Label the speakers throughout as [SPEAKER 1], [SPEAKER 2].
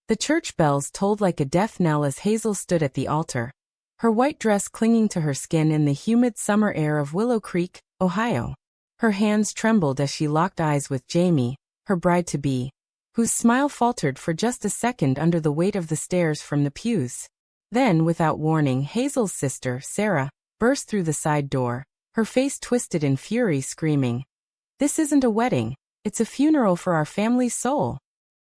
[SPEAKER 1] The church bells tolled like a death knell as Hazel stood at the altar, her white dress clinging to her skin in the humid summer air of Willow Creek, Ohio. Her hands trembled as she locked eyes with Jamie, her bride-to-be, whose smile faltered for just a second under the weight of the stares from the pews. Then, without warning, Hazel's sister, Sarah, burst through the side door, her face twisted in fury, screaming, "This isn't a wedding, it's a funeral for our family's soul."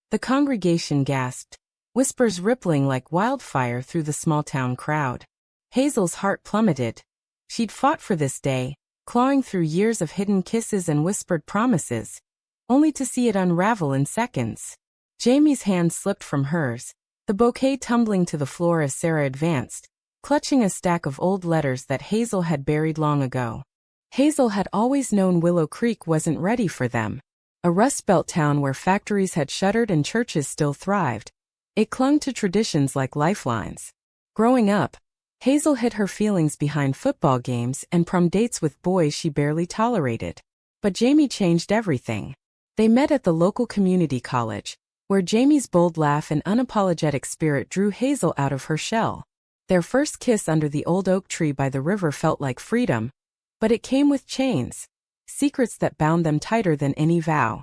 [SPEAKER 1] The congregation gasped, whispers rippling like wildfire through the small-town crowd. Hazel's heart plummeted. She'd fought for this day, clawing through years of hidden kisses and whispered promises, only to see it unravel in seconds. Jamie's hand slipped from hers, the bouquet tumbling to the floor as Sarah advanced, clutching a stack of old letters that Hazel had buried long ago. Hazel had always known Willow Creek wasn't ready for them. A Rust Belt town where factories had shuttered and churches still thrived. It clung to traditions like lifelines. Growing up, Hazel hid her feelings behind football games and prom dates with boys she barely tolerated. But Jamie changed everything. They met at the local community college, where Jamie's bold laugh and unapologetic spirit drew Hazel out of her shell. Their first kiss under the old oak tree by the river felt like freedom, but it came with chains, secrets that bound them tighter than any vow.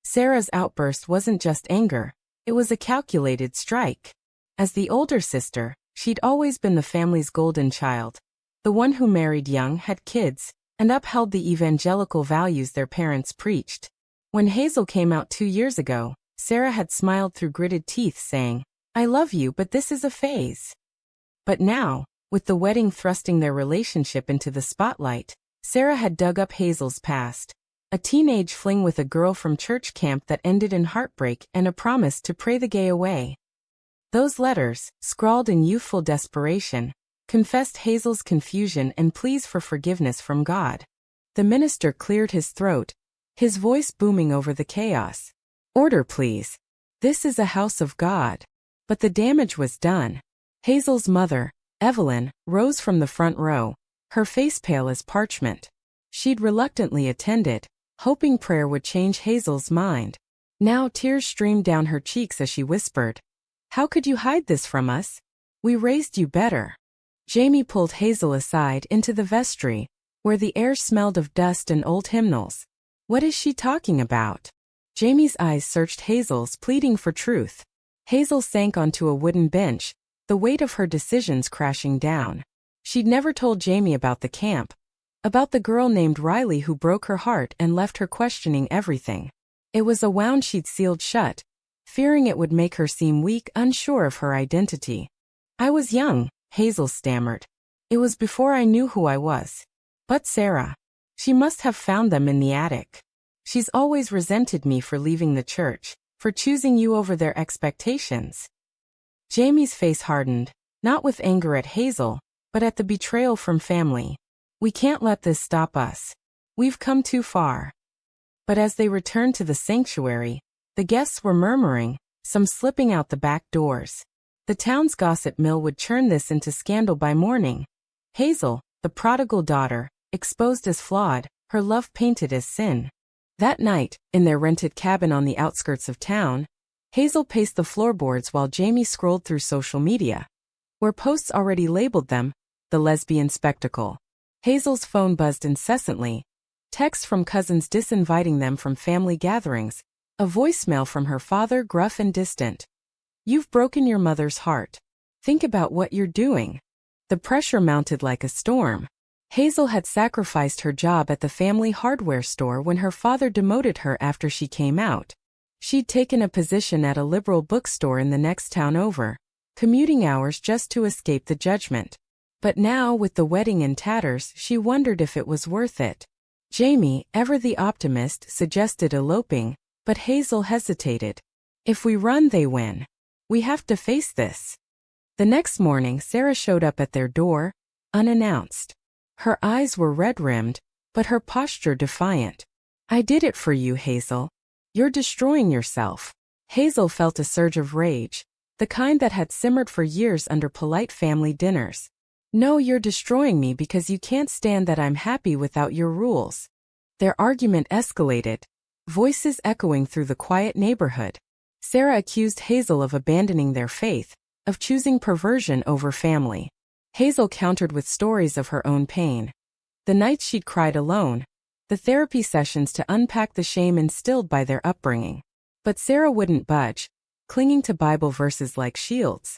[SPEAKER 1] Sarah's outburst wasn't just anger, it was a calculated strike. As the older sister, she'd always been the family's golden child, the one who married young, had kids, and upheld the evangelical values their parents preached. When Hazel came out 2 years ago, Sarah had smiled through gritted teeth, saying, "I love you, but this is a phase." But now, with the wedding thrusting their relationship into the spotlight, Sarah had dug up Hazel's past. A teenage fling with a girl from church camp that ended in heartbreak and a promise to pray the gay away. Those letters, scrawled in youthful desperation, confessed Hazel's confusion and pleas for forgiveness from God. The minister cleared his throat, his voice booming over the chaos. "Order, please. This is a house of God." But the damage was done. Hazel's mother, Evelyn, rose from the front row, her face pale as parchment. She'd reluctantly attended, hoping prayer would change Hazel's mind. Now tears streamed down her cheeks as she whispered, "How could you hide this from us? We raised you better." Jamie pulled Hazel aside into the vestry, where the air smelled of dust and old hymnals. "What is she talking about?" Jamie's eyes searched Hazel's, pleading for truth. Hazel sank onto a wooden bench, the weight of her decisions crashing down. She'd never told Jamie about the camp, about the girl named Riley who broke her heart and left her questioning everything. It was a wound she'd sealed shut, fearing it would make her seem weak, unsure of her identity. "I was young," Hazel stammered. "It was before I knew who I was. But Sarah, she must have found them in the attic. She's always resented me for leaving the church, for choosing you over their expectations." Jamie's face hardened, not with anger at Hazel, but at the betrayal from family. "We can't let this stop us. We've come too far." But as they returned to the sanctuary, the guests were murmuring, some slipping out the back doors. The town's gossip mill would churn this into scandal by morning. Hazel, the prodigal daughter, exposed as flawed, her love painted as sin. That night, in their rented cabin on the outskirts of town, Hazel paced the floorboards while Jamie scrolled through social media, where posts already labeled them, the lesbian spectacle. Hazel's phone buzzed incessantly, texts from cousins disinviting them from family gatherings, a voicemail from her father gruff and distant. "You've broken your mother's heart. Think about what you're doing." The pressure mounted like a storm. Hazel had sacrificed her job at the family hardware store when her father demoted her after she came out. She'd taken a position at a liberal bookstore in the next town over, commuting hours just to escape the judgment. But now, with the wedding in tatters, she wondered if it was worth it. Jamie, ever the optimist, suggested eloping, but Hazel hesitated. "If we run, they win. We have to face this." The next morning, Sarah showed up at their door, unannounced. Her eyes were red-rimmed, but her posture defiant. "I did it for you, Hazel. You're destroying yourself." Hazel felt a surge of rage, the kind that had simmered for years under polite family dinners. "No, you're destroying me because you can't stand that I'm happy without your rules." Their argument escalated, voices echoing through the quiet neighborhood. Sarah accused Hazel of abandoning their faith, of choosing perversion over family. Hazel countered with stories of her own pain. The nights she'd cried alone, the therapy sessions to unpack the shame instilled by their upbringing. But Sarah wouldn't budge, clinging to Bible verses like shields.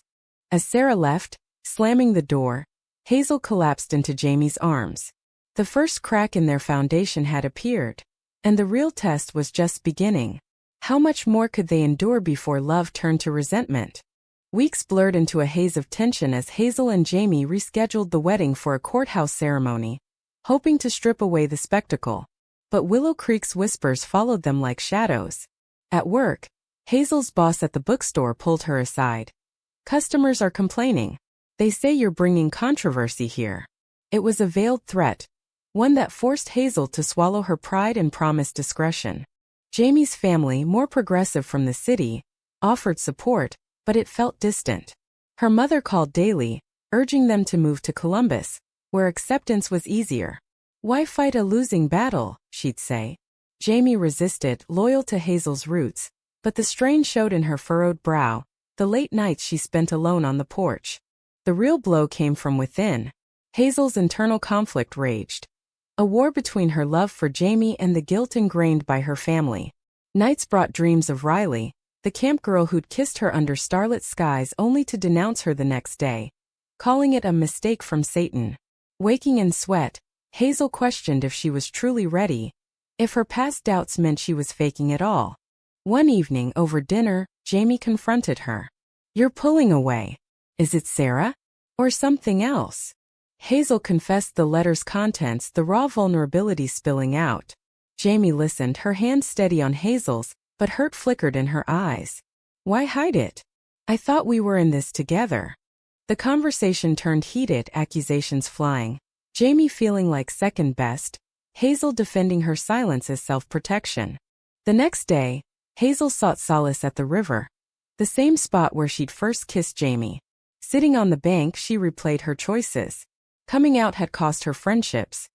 [SPEAKER 1] As Sarah left, slamming the door, Hazel collapsed into Jamie's arms. The first crack in their foundation had appeared, and the real test was just beginning. How much more could they endure before love turned to resentment? Weeks blurred into a haze of tension as Hazel and Jamie rescheduled the wedding for a courthouse ceremony, hoping to strip away the spectacle. But Willow Creek's whispers followed them like shadows. At work, Hazel's boss at the bookstore pulled her aside. "Customers are complaining. They say you're bringing controversy here." It was a veiled threat, one that forced Hazel to swallow her pride and promise discretion. Jamie's family, more progressive from the city, offered support, but it felt distant. Her mother called daily, urging them to move to Columbus, where acceptance was easier. "Why fight a losing battle?" she'd say. Jamie resisted, loyal to Hazel's roots, but the strain showed in her furrowed brow, the late nights she spent alone on the porch. The real blow came from within. Hazel's internal conflict raged. A war between her love for Jamie and the guilt ingrained by her family. Nights brought dreams of Riley, the camp girl who'd kissed her under starlit skies only to denounce her the next day, calling it a mistake from Satan. Waking in sweat, Hazel questioned if she was truly ready, if her past doubts meant she was faking it all. One evening over dinner, Jamie confronted her. "You're pulling away. Is it Sarah? Or something else?" Hazel confessed the letter's contents, the raw vulnerability spilling out. Jamie listened, her hand steady on Hazel's, but hurt flickered in her eyes. "Why hide it? I thought we were in this together." The conversation turned heated, accusations flying. Jamie feeling like second best, Hazel defending her silence as self-protection. The next day, Hazel sought solace at the river, the same spot where she'd first kissed Jamie. Sitting on the bank, she replayed her choices. Coming out had cost her friendships.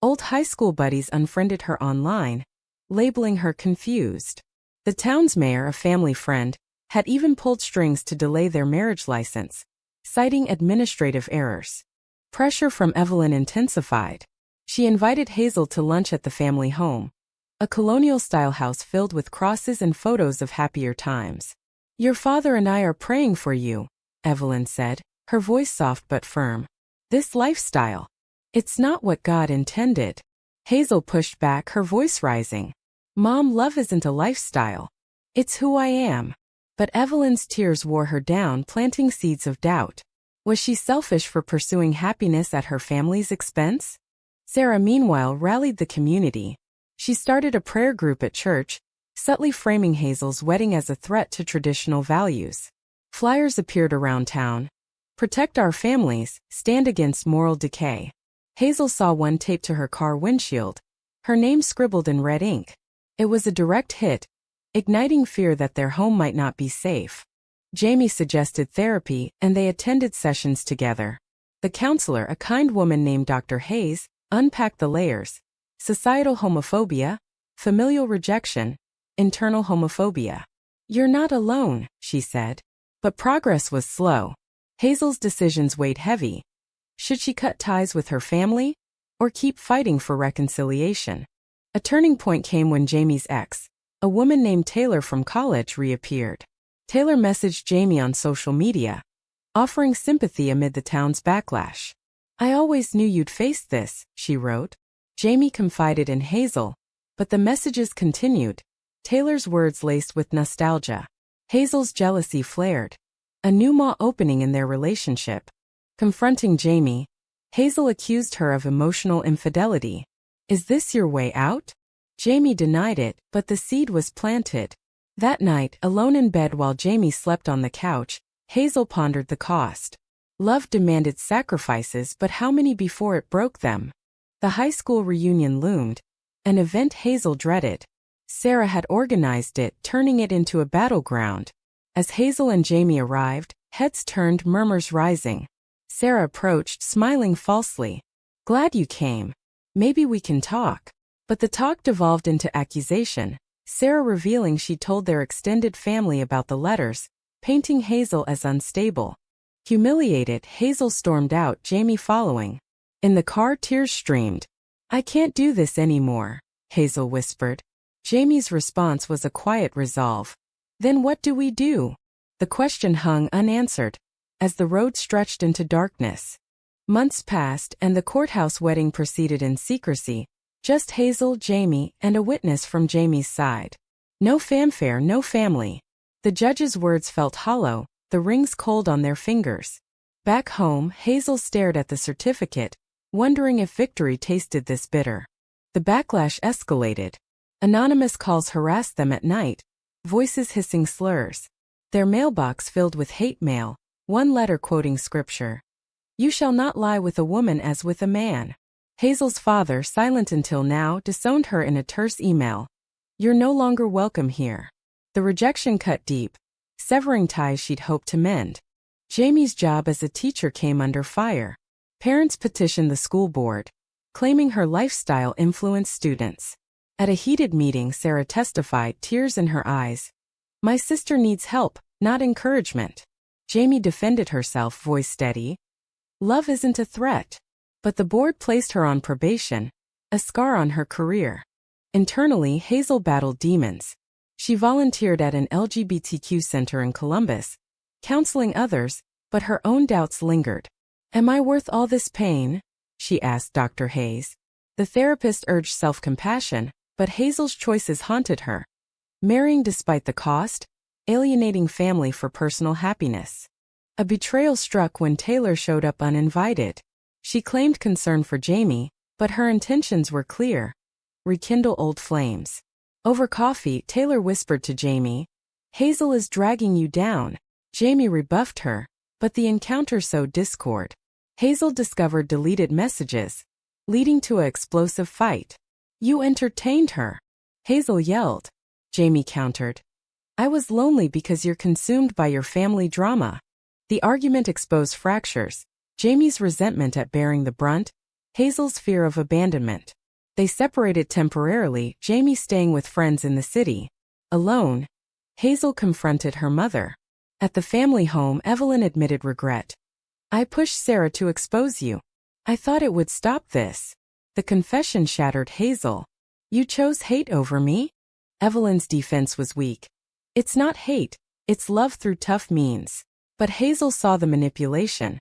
[SPEAKER 1] Old high school buddies unfriended her online, labeling her confused. The town's mayor, a family friend, had even pulled strings to delay their marriage license, citing administrative errors. Pressure from Evelyn intensified. She invited Hazel to lunch at the family home, a colonial-style house filled with crosses and photos of happier times. "Your father and I are praying for you," Evelyn said, her voice soft but firm. "This lifestyle, it's not what God intended." Hazel pushed back, her voice rising. "Mom, love isn't a lifestyle. It's who I am." But Evelyn's tears wore her down, planting seeds of doubt. Was she selfish for pursuing happiness at her family's expense? Sarah, meanwhile, rallied the community. She started a prayer group at church, subtly framing Hazel's wedding as a threat to traditional values. Flyers appeared around town. "Protect our families, stand against moral decay." Hazel saw one taped to her car windshield, her name scribbled in red ink. It was a direct hit, igniting fear that their home might not be safe. Jamie suggested therapy, and they attended sessions together. The counselor, a kind woman named Dr. Hayes, unpacked the layers: societal homophobia, familial rejection, internal homophobia. "You're not alone," she said. But progress was slow. Hazel's decisions weighed heavy. Should she cut ties with her family, or keep fighting for reconciliation? A turning point came when Jamie's ex, a woman named Taylor from college, reappeared. Taylor messaged Jamie on social media, offering sympathy amid the town's backlash. "I always knew you'd face this," she wrote. Jamie confided in Hazel, but the messages continued, Taylor's words laced with nostalgia. Hazel's jealousy flared, a new maw opening in their relationship. Confronting Jamie, Hazel accused her of emotional infidelity. "Is this your way out?" Jamie denied it, but the seed was planted. That night, alone in bed while Jamie slept on the couch, Hazel pondered the cost. Love demanded sacrifices, but how many before it broke them? The high school reunion loomed, an event Hazel dreaded. Sarah had organized it, turning it into a battleground. As Hazel and Jamie arrived, heads turned, murmurs rising. Sarah approached, smiling falsely. "Glad you came. Maybe we can talk." But the talk devolved into accusation. Sarah revealing she told their extended family about the letters, painting Hazel as unstable. Humiliated, Hazel stormed out, Jamie following. In the car, tears streamed. "I can't do this anymore," Hazel whispered. Jamie's response was a quiet resolve. "Then what do we do?" The question hung unanswered as the road stretched into darkness. Months passed and the courthouse wedding proceeded in secrecy. Just Hazel, Jamie, and a witness from Jamie's side. No fanfare, no family. The judge's words felt hollow, the rings cold on their fingers. Back home, Hazel stared at the certificate, wondering if victory tasted this bitter. The backlash escalated. Anonymous calls harassed them at night, voices hissing slurs. Their mailbox filled with hate mail, one letter quoting scripture. "You shall not lie with a woman as with a man." Hazel's father, silent until now, disowned her in a terse email. "You're no longer welcome here." The rejection cut deep, severing ties she'd hoped to mend. Jamie's job as a teacher came under fire. Parents petitioned the school board, claiming her lifestyle influenced students. At a heated meeting, Sarah testified, tears in her eyes. "My sister needs help, not encouragement." Jamie defended herself, voice steady. "Love isn't a threat." But the board placed her on probation, a scar on her career. Internally, Hazel battled demons. She volunteered at an LGBTQ center in Columbus, counseling others, but her own doubts lingered. "Am I worth all this pain?" she asked Dr. Hayes. The therapist urged self-compassion, but Hazel's choices haunted her. Marrying despite the cost, alienating family for personal happiness. A betrayal struck when Taylor showed up uninvited. She claimed concern for Jamie, but her intentions were clear. Rekindle old flames. Over coffee, Taylor whispered to Jamie, "Hazel is dragging you down." Jamie rebuffed her, but the encounter sowed discord. Hazel discovered deleted messages, leading to an explosive fight. "You entertained her," Hazel yelled. Jamie countered, "I was lonely because you're consumed by your family drama." The argument exposed fractures. Jamie's resentment at bearing the brunt, Hazel's fear of abandonment. They separated temporarily, Jamie staying with friends in the city. Alone, Hazel confronted her mother. At the family home, Evelyn admitted regret. "I pushed Sarah to expose you. I thought it would stop this." The confession shattered Hazel. "You chose hate over me?" Evelyn's defense was weak. "It's not hate, it's love through tough means." But Hazel saw the manipulation.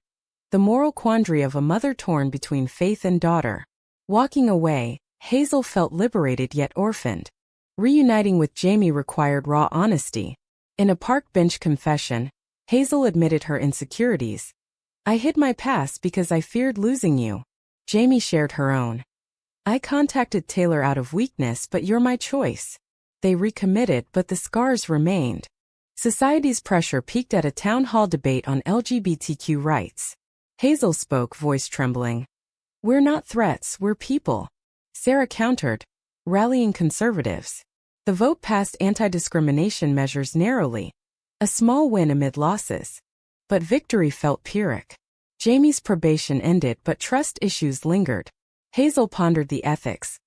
[SPEAKER 1] The moral quandary of a mother torn between faith and daughter. Walking away, Hazel felt liberated yet orphaned. Reuniting with Jamie required raw honesty. In a park bench confession, Hazel admitted her insecurities. "I hid my past because I feared losing you." Jamie shared her own. "I contacted Taylor out of weakness, but you're my choice." They recommitted, but the scars remained. Society's pressure peaked at a town hall debate on LGBTQ rights. Hazel spoke, voice trembling. "We're not threats, we're people." Sarah countered, rallying conservatives. The vote passed anti-discrimination measures narrowly. A small win amid losses. But victory felt Pyrrhic. Jamie's probation ended, but trust issues lingered. Hazel pondered the ethics.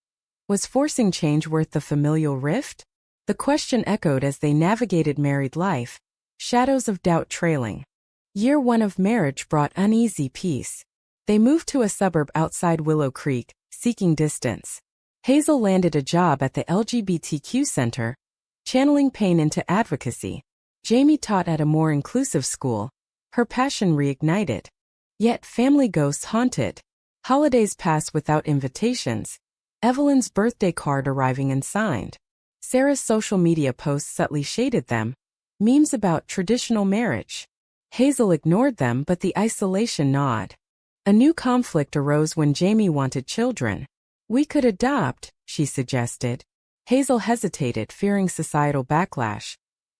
[SPEAKER 1] Was forcing change worth the familial rift? The question echoed as they navigated married life, shadows of doubt trailing. Year 1 of marriage brought uneasy peace. They moved to a suburb outside Willow Creek, seeking distance. Hazel landed a job at the LGBTQ center, channeling pain into advocacy. Jamie taught at a more inclusive school, her passion reignited. Yet family ghosts haunted. Holidays passed without invitations. Evelyn's birthday card arriving unsigned. Sarah's social media posts subtly shaded them, memes about traditional marriage. Hazel ignored them, but the isolation gnawed. A new conflict arose when Jamie wanted children. "We could adopt," she suggested. Hazel hesitated, fearing societal backlash.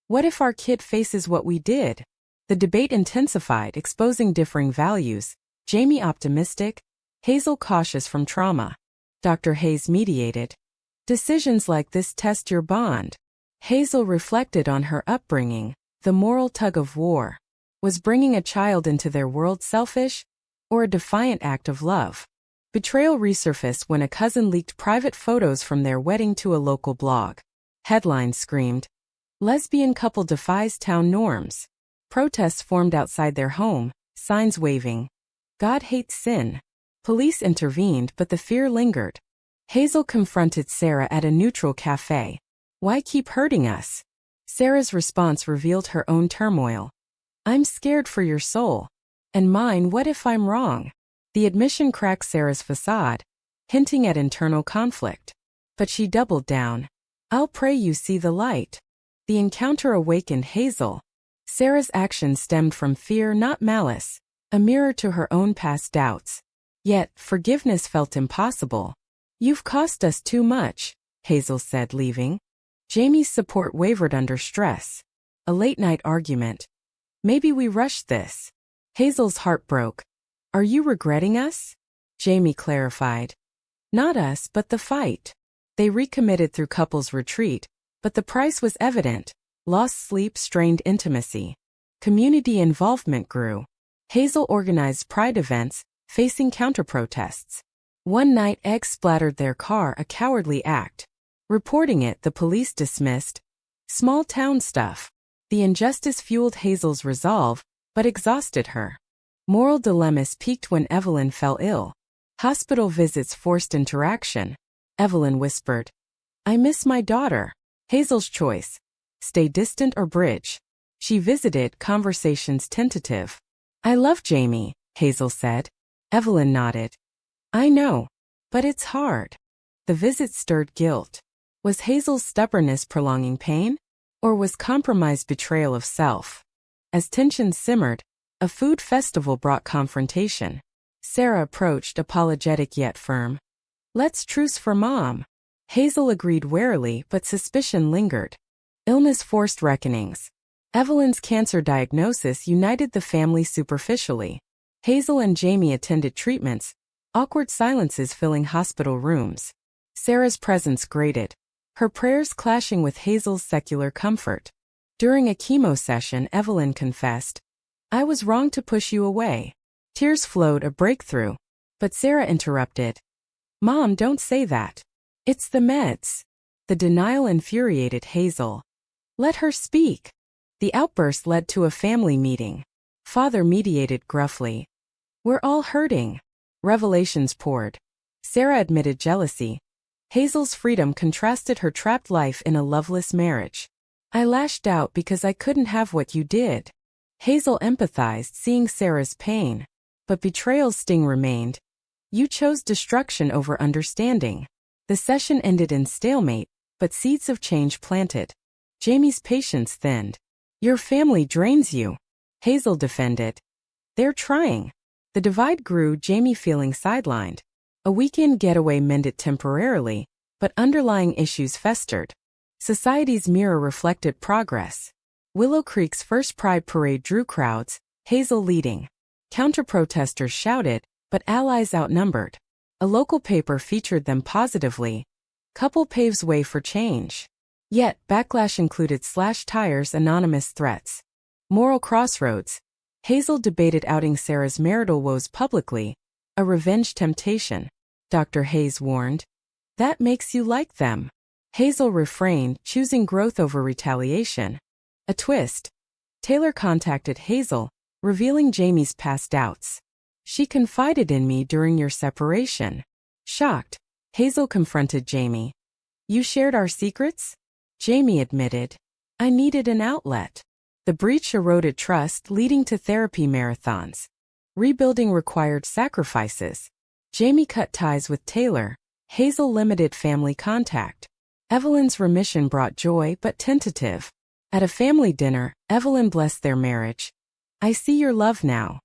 [SPEAKER 1] "What if our kid faces what we did?" The debate intensified, exposing differing values. Jamie optimistic, Hazel cautious from trauma. Dr. Hayes mediated. "Decisions like this test your bond." Hazel reflected on her upbringing, the moral tug-of-war. Was bringing a child into their world selfish, or a defiant act of love? Betrayal resurfaced when a cousin leaked private photos from their wedding to a local blog. Headlines screamed, "Lesbian couple defies town norms." Protests formed outside their home, signs waving, "God hates sin." Police intervened, but the fear lingered. Hazel confronted Sarah at a neutral cafe. "Why keep hurting us?" Sarah's response revealed her own turmoil. "I'm scared for your soul. And mine, what if I'm wrong?" The admission cracked Sarah's facade, hinting at internal conflict. But she doubled down. "I'll pray you see the light." The encounter awakened Hazel. Sarah's actions stemmed from fear, not malice, a mirror to her own past doubts. Yet, forgiveness felt impossible. "You've cost us too much," Hazel said, leaving. Jamie's support wavered under stress. A late-night argument. "Maybe we rushed this." Hazel's heart broke. "Are you regretting us?" Jamie clarified. "Not us, but the fight." They recommitted through couples retreat, but the price was evident. Lost sleep, strained intimacy. Community involvement grew. Hazel organized pride events, facing counter-protests. One night, eggs splattered their car, a cowardly act. Reporting it, the police dismissed. Small town stuff. The injustice fueled Hazel's resolve, but exhausted her. Moral dilemmas peaked when Evelyn fell ill. Hospital visits forced interaction. Evelyn whispered, "I miss my daughter." Hazel's choice. Stay distant or bridge. She visited, conversations tentative. "I love Jamie," Hazel said. Evelyn nodded. "I know. But it's hard." The visit stirred guilt. Was Hazel's stubbornness prolonging pain? Or was compromise betrayal of self? As tensions simmered, a food festival brought confrontation. Sarah approached, apologetic yet firm. "Let's truce for Mom." Hazel agreed warily, but suspicion lingered. Illness forced reckonings. Evelyn's cancer diagnosis united the family superficially. Hazel and Jamie attended treatments, awkward silences filling hospital rooms. Sarah's presence grated, her prayers clashing with Hazel's secular comfort. During a chemo session, Evelyn confessed, "I was wrong to push you away." Tears flowed, a breakthrough. But Sarah interrupted. "Mom, don't say that. It's the meds." The denial infuriated Hazel. "Let her speak." The outburst led to a family meeting. Father mediated gruffly. "We're all hurting." Revelations poured. Sarah admitted jealousy. Hazel's freedom contrasted her trapped life in a loveless marriage. "I lashed out because I couldn't have what you did." Hazel empathized, seeing Sarah's pain. But betrayal's sting remained. "You chose destruction over understanding." The session ended in stalemate, but seeds of change planted. Jamie's patience thinned. "Your family drains you." Hazel defended. "They're trying." The divide grew, Jamie feeling sidelined. A weekend getaway mended temporarily, but underlying issues festered. Society's mirror reflected progress. Willow Creek's first Pride Parade drew crowds, Hazel leading. Counter-protesters shouted, but allies outnumbered. A local paper featured them positively. Couple paves way for change. Yet, backlash included slashed tires, anonymous threats. Moral crossroads. Hazel debated outing Sarah's marital woes publicly, a revenge temptation. Dr. Hayes warned. "That makes you like them." Hazel refrained, choosing growth over retaliation. A twist. Taylor contacted Hazel, revealing Jamie's past doubts. "She confided in me during your separation." Shocked, Hazel confronted Jamie. "You shared our secrets?" Jamie admitted. "I needed an outlet." The breach eroded trust, leading to therapy marathons. Rebuilding required sacrifices. Jamie cut ties with Taylor. Hazel limited family contact. Evelyn's remission brought joy, but tentative. At a family dinner, Evelyn blessed their marriage. "I see your love now."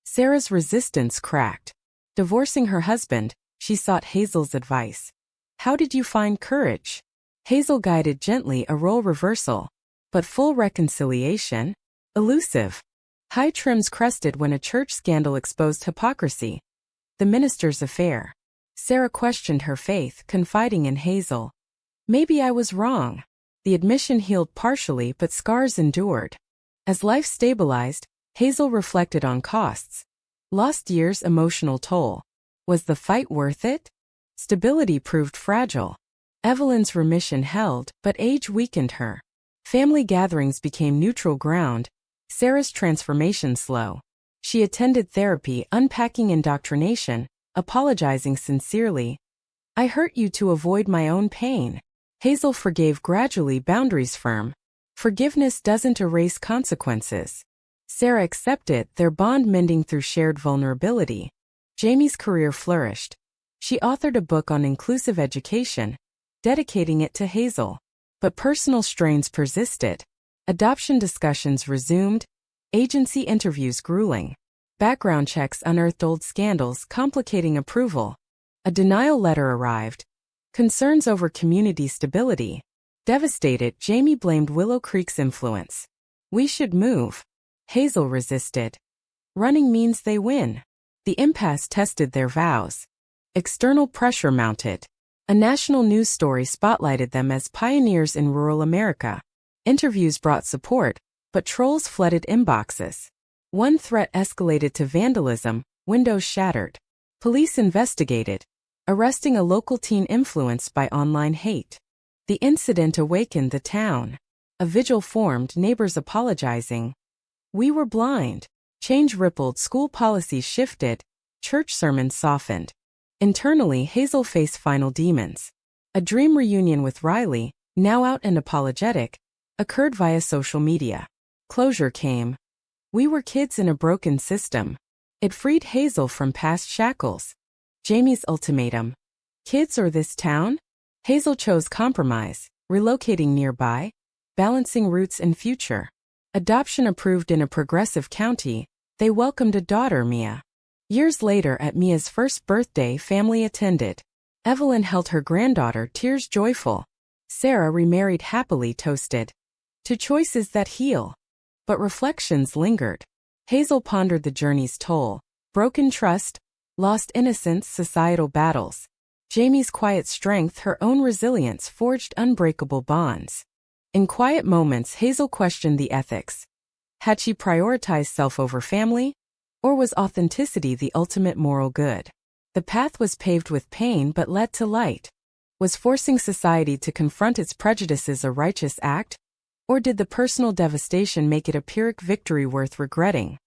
[SPEAKER 1] Sarah's resistance cracked. Divorcing her husband, she sought Hazel's advice. "How did you find courage?" Hazel guided gently, a role reversal. But full reconciliation? Elusive. High trims crested when a church scandal exposed hypocrisy. The minister's affair. Sarah questioned her faith, confiding in Hazel. "Maybe I was wrong." The admission healed partially, but scars endured. As life stabilized, Hazel reflected on costs. Lost years, emotional toll. Was the fight worth it? Stability proved fragile. Evelyn's remission held, but age weakened her. Family gatherings became neutral ground, Sarah's transformation slow. She attended therapy, unpacking indoctrination, apologizing sincerely. I hurt you to avoid my own pain. Hazel forgave gradually, boundaries firm. Forgiveness doesn't erase consequences. Sarah accepted, their bond mending through shared vulnerability. Jamie's career flourished. She authored a book on inclusive education, dedicating it to Hazel. But personal strains persisted. Adoption discussions resumed, agency interviews grueling. Background checks unearthed old scandals, complicating approval. A denial letter arrived. Concerns over community stability. Devastated, Jamie blamed Willow Creek's influence. We should move. Hazel resisted. Running means they win. The impasse tested their vows. External pressure mounted. A national news story spotlighted them as pioneers in rural America. Interviews brought support, but trolls flooded inboxes. One threat escalated to vandalism, windows shattered. Police investigated, arresting a local teen influenced by online hate. The incident awakened the town. A vigil formed, neighbors apologizing. We were blind. Change rippled, school policies shifted, church sermons softened. Internally, Hazel faced final demons. A dream reunion with Riley, now out and apologetic, occurred via social media. Closure came. We were kids in a broken system. It freed Hazel from past shackles. Jamie's ultimatum. Kids or this town? Hazel chose compromise, relocating nearby, balancing roots and future. Adoption approved in a progressive county, they welcomed a daughter, Mia. Years later, at Mia's first birthday, family attended. Evelyn held her granddaughter, tears joyful. Sarah remarried happily, toasted. To choices that heal. But reflections lingered. Hazel pondered the journey's toll. Broken trust, lost innocence, societal battles. Jamie's quiet strength, her own resilience, forged unbreakable bonds. In quiet moments, Hazel questioned the ethics. Had she prioritized self over family? Or was authenticity the ultimate moral good? The path was paved with pain but led to light. Was forcing society to confront its prejudices a righteous act? Or did the personal devastation make it a Pyrrhic victory worth regretting?